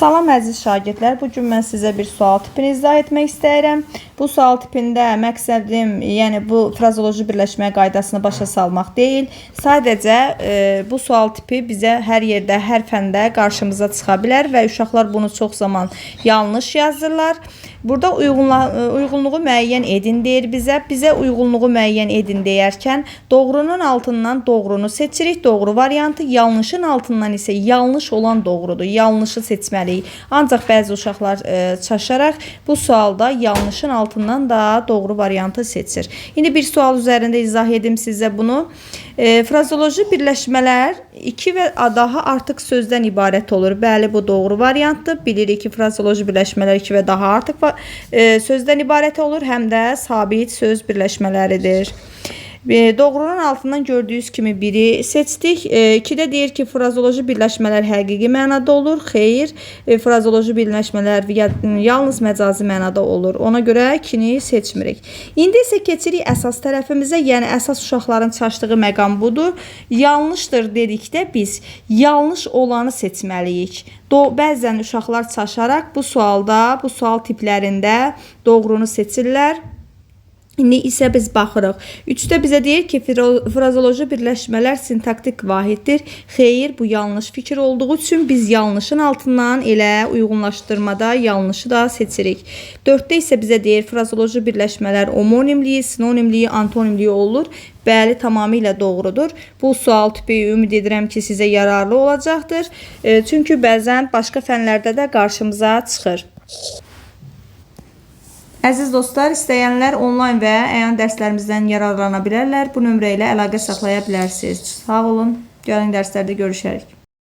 Salam əziz şagirdlər, bugün mən sizə bir sual tipini izah etmək istəyirəm. Bu sual tipində məqsədim, yəni bu frazoloji birləşmə qaydasını başa salmaq deyil. Sadəcə bu sual tipi bizə hər yerdə, hər fəndə qarşımıza çıxa bilər və uşaqlar bunu çox zaman yanlış yazırlar. Burada uyğunluğu müəyyən edin deyir bizə. Bizə uyğunluğu müəyyən edin deyərkən doğrunun altından doğrunu seçirik, doğru variantı. Yanlışın altından isə yanlış olan doğrudur. Yanlışı seçməliyik. Ancaq bəzi uşaqlar çaşaraq bu sualda yanlışın altından da doğru variantı seçir. İndi bir sual üzərində izah edim sizə bunu. Frazoloji birləşmələr 2 və daha artıq sözdən ibarət olur. Bəli, bu doğru variantdır. Bilirik ki, frazoloji birləşmələr 2 və daha artıq sözdən ibarət olur, həm də sabit söz birləşmələridir. Doğrunun altından gördüyünüz kimi biri seçdik. 2-də deyir ki, frazoloji birləşmələr həqiqi mənada olur. Xeyr, frazoloji birləşmələr yalnız məcazi mənada olur. Ona görə 2-ni seçmirik. İndi isə keçirik əsas tərəfimizə, yəni əsas uşaqların çaşdığı məqam budur. Yanlışdır dedikdə biz yanlış olanı seçməliyik. Bəzən uşaqlar çaşaraq bu sualda, bu sual tiplərində doğrunu seçirlər. İndi isə biz baxırıq. 3-də bizə deyir ki, frazoloji birləşmələr sintaktik vahiddir. Xeyr, bu yanlış fikir olduğu üçün biz yanlışın altından elə uyğunlaşdırmada yanlışı da seçirik. 4-də isə bizə deyir frazoloji birləşmələr homonimliyi, sinonimliyi, antonimliyi olur. Bəli, tamamilə doğrudur. Bu sual tipi ümid edirəm ki, sizə yararlı olacaqdır. Çünki bəzən başqa fənlərdə də qarşımıza çıxır. Əziz dostlar, istəyənlər onlayn və əyan dərslərimizdən yararlana bilərlər. Bu nömrə ilə əlaqə saxlaya bilərsiniz. Sağ olun. Gəlin dərslərdə görüşərik.